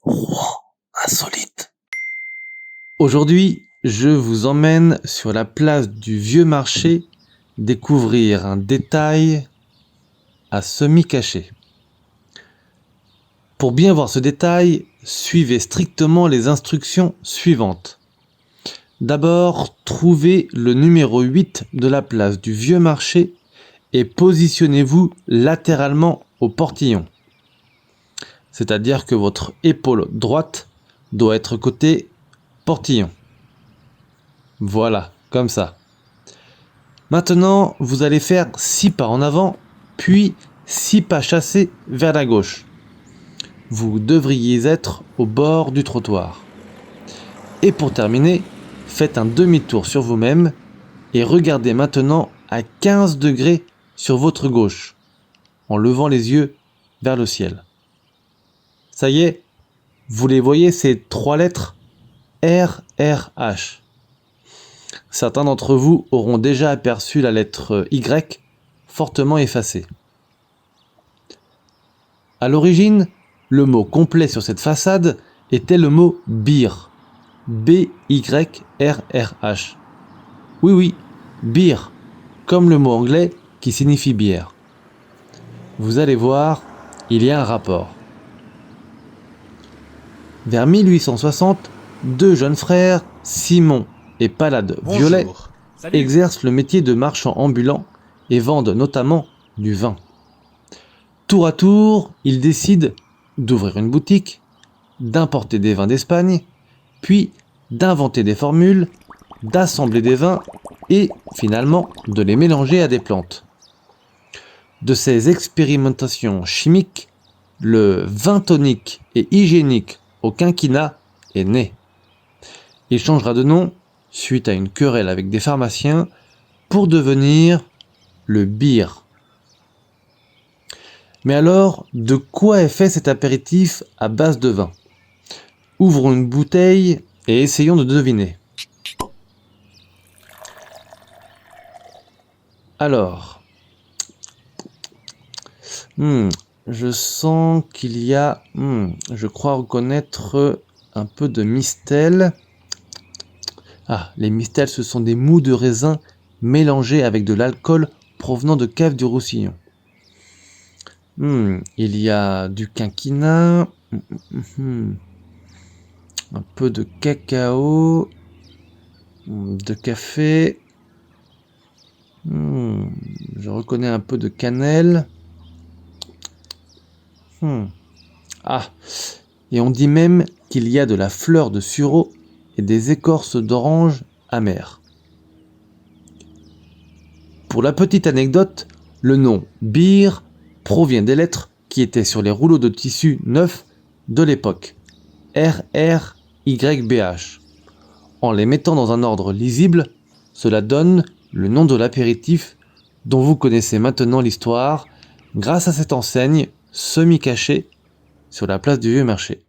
Rouen insolite. Aujourd'hui, je vous emmène sur la place du Vieux Marché découvrir un détail à semi-caché. Pour bien voir ce détail, suivez strictement les instructions suivantes. D'abord, trouvez le numéro 8 de la place du Vieux Marché et positionnez-vous latéralement au portillon. C'est-à-dire que votre épaule droite doit être côté portillon. Voilà, comme ça. Maintenant, vous allez faire 6 pas en avant, puis 6 pas chassés vers la gauche. Vous devriez être au bord du trottoir. Et pour terminer, faites un demi-tour sur vous-même et regardez maintenant à 15 degrés sur votre gauche, en levant les yeux vers le ciel. Ça y est, vous les voyez, ces 3 lettres RRH. Certains d'entre vous auront déjà aperçu la lettre Y fortement effacée. À l'origine, le mot complet sur cette façade était le mot beer. B-Y-R-R-H. Oui, beer, comme le mot anglais qui signifie bière. Vous allez voir, il y a un rapport. Vers 1860, deux jeunes frères, Simon et Pallade Violet, exercent le métier de marchand ambulant et vendent notamment du vin. Tour à tour, ils décident d'ouvrir une boutique, d'importer des vins d'Espagne, puis d'inventer des formules, d'assembler des vins et finalement de les mélanger à des plantes. De ces expérimentations chimiques, le vin tonique et hygiénique au quinquina est né. Il changera de nom suite à une querelle avec des pharmaciens pour devenir le beer. Mais alors, de quoi est fait cet apéritif à base de vin? Ouvrons une bouteille et essayons de deviner. Alors, je sens qu'il y a, je crois reconnaître un peu de mistel. Ah, les mistels, ce sont des moûts de raisin mélangés avec de l'alcool provenant de Cave du Roussillon. Il y a du quinquina, un peu de cacao, de café, je reconnais un peu de cannelle. Ah, et on dit même qu'il y a de la fleur de sureau et des écorces d'orange amères. Pour la petite anecdote, le nom beer provient des lettres qui étaient sur les rouleaux de tissu neufs de l'époque, RRYBH. En les mettant dans un ordre lisible, cela donne le nom de l'apéritif dont vous connaissez maintenant l'histoire grâce à cette enseigne semi-cachée sur la place du Vieux Marché.